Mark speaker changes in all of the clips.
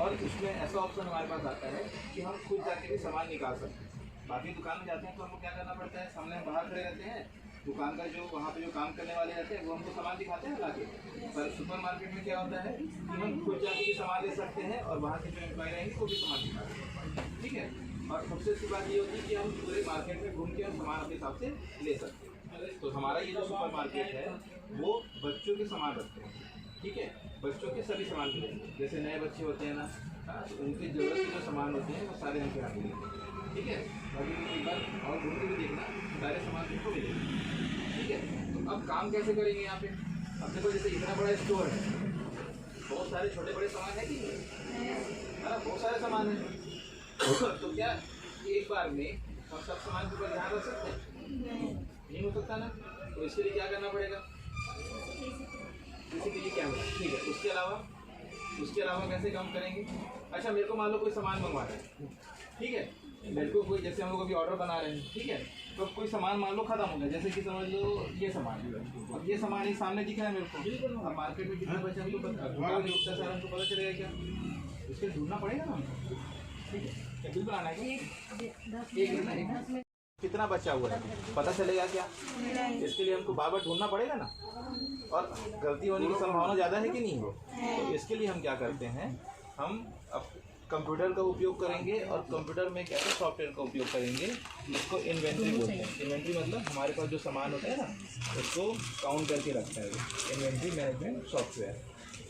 Speaker 1: और उसमें ऐसा ऑप्शन हमारे पास आता है कि हम खुद जाके भी सामान निकाल सकते हैं। बाकी दुकान में जाते हैं तो हमको क्या करना पड़ता है, सामने हम बाहर खड़े रहते हैं, दुकान का जो वहाँ पे जो काम करने वाले रहते हैं वो हमको सामान दिखाते हैं लाके। पर सुपरमार्केट में क्या होता है कि हम खुद जाके भी सामान ले सकते हैं और वहाँ के जो एम्प्लॉय रहेंगे वो भी सामान दिखा सकते हैं। ठीक है, और सबसे अच्छी बात ये होती है कि हम पूरे मार्केट में घूम के हम सामान अपने हिसाब से ले सकते हैं। तो हमारा ये जो सुपरमार्केट है वो बच्चों के सामान रखते हैं। ठीक है, बच्चों के सभी सामान मिलेंगे, जैसे नए बच्चे होते हैं ना, तो उनकी ज़रूरत के जो सामान होते हैं वो सारे हमके यहाँ मिलेंगे। ठीक है, अभी एक बार और घूम के भी देखना, सारे सामान तुमको मिलेंगे। ठीक है, तो अब काम कैसे करेंगे यहाँ पे? अब देखो जैसे इतना बड़ा स्टोर है, बहुत सारे छोटे बड़े सामान है कि हाँ, बहुत सारे सामान है। तो क्या एक बार में हम सब सामान के ऊपर ध्यान रख सकते हैं? नहीं हो सकता ना। तो इसके लिए क्या करना पड़ेगा? CCTV camera. ठीक है, उसके अलावा कैसे काम करेंगे? अच्छा, मेरे को मान लो कोई सामान मंगवाना है, ठीक है, मेरे को कोई, जैसे हम लोग अभी ऑर्डर बना रहे हैं, ठीक है, तो कोई सामान मान लो खत्म हो गया, जैसे कि समझ लो ये सामान, अब ये सामान ही सामने दिख रहा है मेरे को, अब मार्केट में कितना बचा हमको पता चलेगा क्या? इसके लिए ढूंढना पड़ेगा ना हमको। ठीक है, बिल्कुल आना है। एक कितना बचा हुआ है पता चलेगा क्या? इसके लिए हमको बार बार ढूंढना पड़ेगा ना, और गलती होने की संभावना ज़्यादा है कि नहीं हो। तो इसके लिए हम क्या करते हैं, हम अब कंप्यूटर का उपयोग करेंगे, और कंप्यूटर में क्या है, सॉफ्टवेयर का उपयोग करेंगे, इसको इन्वेंट्री बोलते हैं। इन्वेंट्री मतलब हमारे पास जो सामान होता है ना, उसको काउंट करके रखता है वो इन्वेंट्री मैनेजमेंट सॉफ्टवेयर।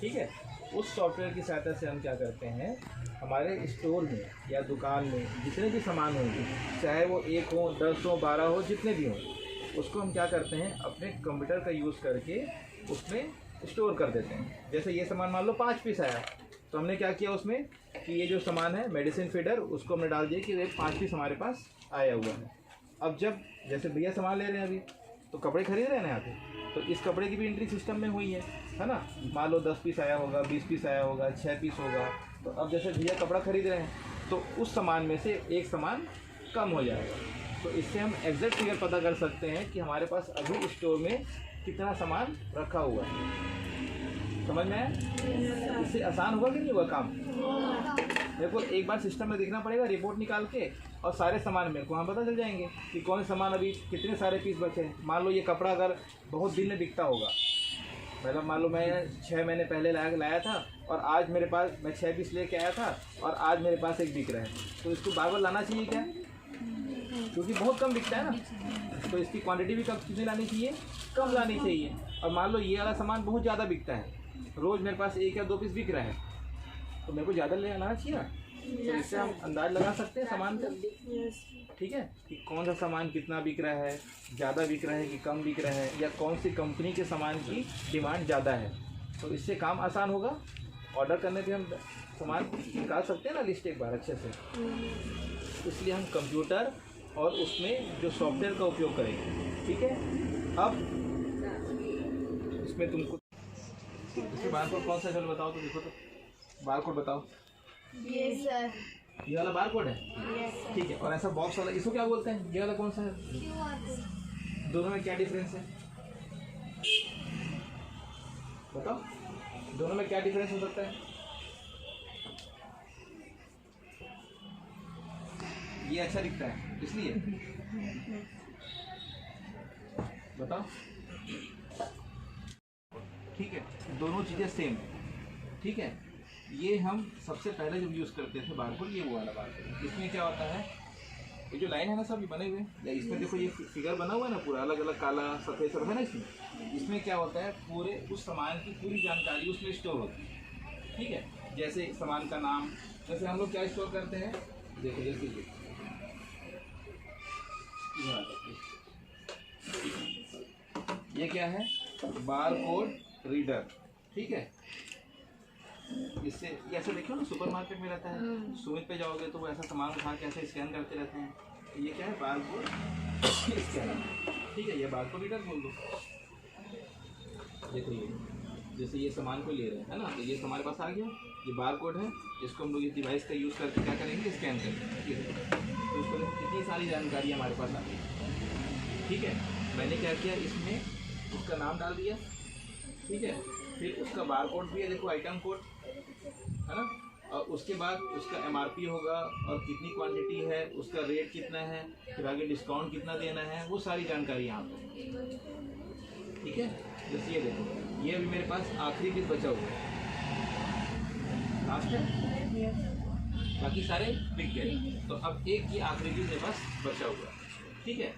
Speaker 1: ठीक है, उस सॉफ्टवेयर की सहायता से हम क्या करते हैं, हमारे स्टोर में या दुकान में जितने भी सामान होंगे, चाहे वो 1 हो, 10 हो, 12 हो, जितने भी हों, उसको हम क्या करते हैं, अपने कंप्यूटर का यूज़ करके उसमें स्टोर कर देते हैं। जैसे ये सामान मान लो 5 पीस आया, तो हमने क्या किया उसमें कि ये जो सामान है मेडिसिन फीडर, उसको हमने डाल दिया कि ये 5 पीस हमारे पास आया हुआ है। अब जब जैसे भैया सामान ले रहे हैं अभी, तो कपड़े खरीद रहे हैं ना यहाँ पे, तो इस कपड़े की भी एंट्री सिस्टम में हुई है ना। मान लो 10 पीस आया होगा, 20 पीस आया होगा, 6 पीस होगा, तो अब जैसे भैया कपड़ा खरीद रहे हैं, तो उस सामान में से एक सामान कम हो जाएगा। तो इससे हम एग्जैक्ट फिगर पता कर सकते हैं कि हमारे पास अभी स्टोर में कितना सामान रखा हुआ है। समझ में आया? इससे आसान होगा कि नहीं हुआ काम? देखो एक बार सिस्टम में देखना पड़ेगा, रिपोर्ट निकाल के, और सारे सामान मेरे को वहाँ पता चल जाएंगे कि कौन सामान अभी कितने सारे पीस बचे हैं। मान लो ये कपड़ा अगर बहुत दिन में बिकता होगा, मतलब मान लो मैं 6 महीने पहले लाया था, और आज मेरे पास मैं 6 पीस लेके आया था, और आज मेरे पास एक बिक रहा है, तो इसको बार बार लाना चाहिए क्या? क्योंकि बहुत कम बिकता है ना, तो इसकी क्वांटिटी भी कितनी लानी चाहिए? कम लानी चाहिए। और मान लो ये वाला सामान बहुत ज़्यादा बिकता है, रोज़ मेरे पास 1 या 2 पीस बिक रहा है, तो मेरे को ज़्यादा लाना चाहिए ना। तो इससे हम अंदाज लगा सकते हैं सामान का, ठीक है, कि कौन सा सामान कितना बिक रहा है, ज़्यादा बिक रहा है कि कम बिक रहा है, या कौन सी कंपनी के सामान की डिमांड ज़्यादा है। तो इससे काम आसान होगा, ऑर्डर करने पे हम सामान निकाल सकते हैं ना लिस्ट एक बार अच्छे से। इसलिए हम कंप्यूटर और उसमें जो सॉफ्टवेयर का उपयोग करेंगे। ठीक है, अब इसमें तुमको इसमें बारकोड कौन सा चल बताओ तो, देखो तो बारकोड बताओ।
Speaker 2: ये सर,
Speaker 1: ये वाला बारकोड है, ठीक है। और ऐसा बॉक्स वाला, इसको क्या बोलते हैं? ये वाला कौन सा है? दोनों में क्या डिफरेंस है बताओ? दोनों में क्या डिफरेंस हो सकता है? ये अच्छा दिखता है इसलिए, बताओ। ठीक है, दोनों चीज़ें सेम है। ठीक है, ये हम सबसे पहले जब यूज़ करते थे बारकोड, ये वो वाला बारकोड। इसमें क्या होता है, ये जो लाइन है ना सब ये बने हुए, या इसमें देखो ये फिगर बना हुआ है ना पूरा, अलग अलग काला सफ़ेद सब है ना इसमें क्या होता है, पूरे उस सामान की पूरी जानकारी उसमें स्टोर होती है। ठीक है, जैसे सामान का नाम, जैसे हम लोग क्या स्टोर करते हैं, देखो जैसे ये क्या है, बारकोड रीडर। ठीक है, इससे ऐसा देखो ना सुपरमार्केट में रहता है, सुमित पे जाओगे तो वो ऐसा सामान उठा के ऐसे स्कैन करते रहते हैं। तो ये क्या है, बारकोड स्कैनर। ठीक है, ये बारकोड रीडर बोल दो। देखो ये जैसे ये सामान को ले रहे हैं है ना, तो ये हमारे पास आ गया, ये बारकोड है, इसको हम लोग इस डिवाइस का यूज़ करके क्या करेंगे, स्कैन करेंगे। तो उसको कितनी सारी जानकारी हमारे पास आ गई। ठीक है, मैंने क्या किया, इसमें उसका नाम डाल दिया। ठीक है, फिर उसका बारकोड भी है, देखो आइटम कोड है ना, और उसके बाद उसका MRP होगा और कितनी क्वांटिटी है, उसका रेट कितना है, फिर आगे डिस्काउंट कितना देना है, वो सारी जानकारी यहाँ पे। ठीक है, जैसे ये देखो, ये अभी मेरे पास आखिरी पीस बचा हुआ है, लास्ट है, बाकी सारे बिक गए। तो अब एक ही आखिरी पीस मेरे पास बचा हुआ है। ठीक है,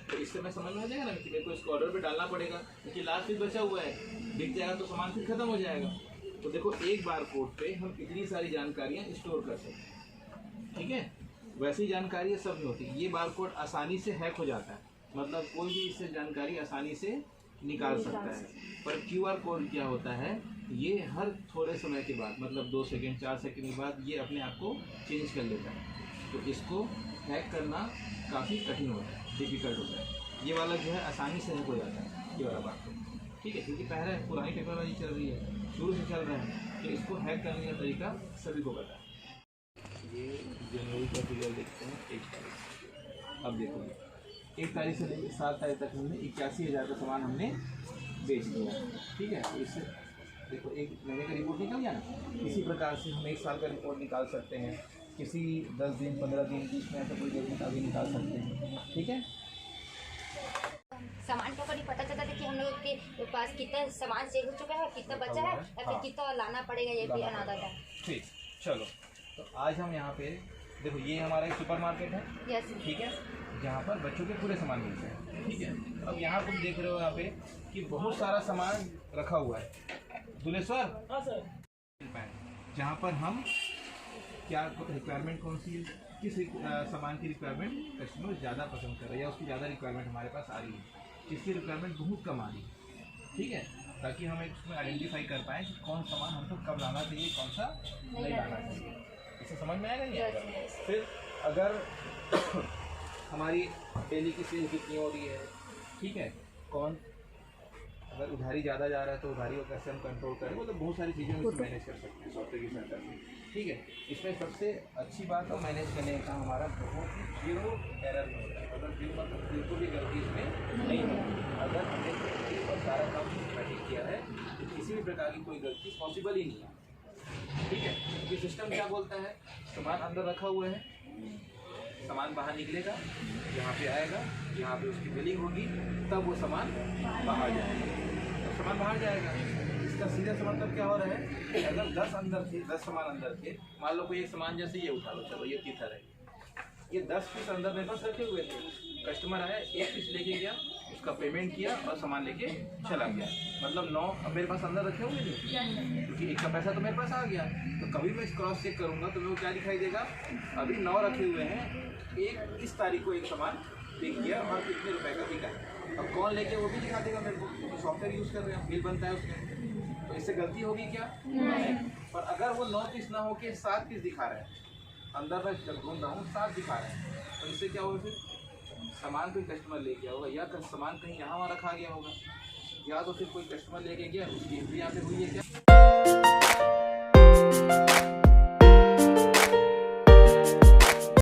Speaker 1: तो इससे मैं समझ में आ जाएगा ना कि मेरे को इसको ऑर्डर पे डालना पड़ेगा, क्योंकि लास्ट पीस बचा हुआ है, बिक जाएगा तो सामान फिर खत्म हो जाएगा। तो देखो, एक बार कोड पे हम इतनी सारी जानकारियाँ स्टोर कर सकते हैं। ठीक है, वैसी जानकारी सब नहीं होती। ये बार कोड आसानी से हैक हो जाता है, मतलब कोई भी इससे जानकारी आसानी से निकाल सकता है। पर QR कोड क्या होता है, ये हर थोड़े समय के बाद, मतलब 2 सेकंड 4 सेकंड के बाद ये अपने आप को चेंज कर लेता है। तो इसको हैक करना काफ़ी कठिन होता है, डिफिकल्ट होता है। ये वाला जो है आसानी से हैक हो जाता है, ये वाला बात। ठीक है, क्योंकि पहले पुरानी टेक्नोलॉजी चल रही है, शुरू से चल रहा है, तो इसको हैक करने का तरीका सभी को पता है। ये जनवरी का पीरियड देखते हैं 1 तारीख। अब देखो, 1 तारीख से लेकर 7 तारीख तक हमने 81,000 का सामान हमने बेच दिया। ठीक है, तो इससे देखो 1 महीने का रिपोर्ट निकल गया ना। इसी प्रकार से हम 1 साल का रिपोर्ट निकाल सकते हैं, किसी 10 दिन 15 दिन बीच में ऐसा कोई डेट अभी निकाल सकते हैं। ठीक है,
Speaker 2: सामान के ऊपर ही पता चलता था कि हम लोग के पास कितना सामान सेल हो चुका है, कितना बचा है, या फिर कितना लाना पड़ेगा, ये भी अनादर था।
Speaker 1: ठीक, चलो तो आज हम यहाँ पे देखो, ये हमारा एक सुपर मार्केट है।
Speaker 2: यस।
Speaker 1: ठीक है, जहाँ पर बच्चों के पूरे सामान मिलते हैं। ठीक है, अब यहाँ तुम देख रहे हो यहाँ पे कि बहुत सारा सामान रखा हुआ है। दुलेश्वर, हाँ सर, जहाँ पर हम क्या रिक्वायरमेंट कौन सी है, किस सामान की रिक्वायरमेंट कस्टमर ज़्यादा पसंद कर रहा है, या उसकी ज़्यादा रिक्वायरमेंट हमारे पास आ रही है, जिसकी रिक्वायरमेंट बहुत कम आ रही है। ठीक है, ताकि हम एक उसमें आइडेंटिफाई कर पाएँ कि कौन सामान हमको कब लाना चाहिए, कौन सा नहीं लाना चाहिए। इसे समझ में आएगा नहीं आएगा। फिर अगर हमारी डेली की सेल कितनी हो रही है, ठीक है, कौन अगर उधारी ज़्यादा जा रहा है तो उधारी को कैसे हम कंट्रोल करें, मतलब बहुत सारी चीज़ें हम इसमें मैनेज कर सकते हैं सॉफ्टवेयर की सहायता से। ठीक है, इसमें सबसे अच्छी बात है मैनेज करने का हमारा बहुत ही 0 एरर में होता है, मतलब बिल्कुल भी गलती इसमें नहीं होती। अगर हमने और सारा काम सिस्टमेटिक किया है तो किसी भी प्रकार की कोई गलती पॉसिबल ही नहीं है। ठीक है, ये सिस्टम क्या बोलता है, सामान अंदर रखा हुआ है, सामान बाहर निकलेगा, यहाँ पे आएगा, यहाँ पे उसकी बिलिंग होगी, तब वो सामान बाहर जाएगा। तो सामान बाहर जाएगा, इसका सीधा सा मतलब क्या हो रहा है, अगर 10 सामान अंदर थे, मान लो कोई एक सामान जैसे ये उठा लो, चलो ये तीतर है, ये 10 पीस अंदर मेरे पास रखे हुए थे। कस्टमर आया, 1 पीस लेके गया, उसका पेमेंट किया और सामान लेके चला गया, मतलब 9 अब मेरे पास अंदर रखे हुए थे, क्योंकि एक का पैसा तो मेरे पास आ गया। तो कभी मैं क्रॉस चेक करूँगा तो मेरे को क्या दिखाई देगा, अभी 9 रखे हुए हैं, एक इस तारीख को एक सामान पिक किया और कितने रुपए का बिका है। अब कौन लेके वो भी दिखा देगा मेरे को, तो सॉफ्टवेयर यूज़ कर रहे हैं, बिल बनता है उसमें, तो इससे गलती होगी क्या? नहीं। पर अगर वो 9 पीस ना हो के 7 पीस दिखा रहे हैं, अंदर मैं जब ढूंढ रहा हूँ 7 दिखा रहे हैं, तो इससे क्या होगा, फिर सामान कोई कस्टमर ले गया होगा, या सामान कहीं यहाँ वहाँ रखा गया होगा, या तो फिर कोई कस्टमर लेके गया, उसकी एंट्री यहाँ पे हुई है क्या।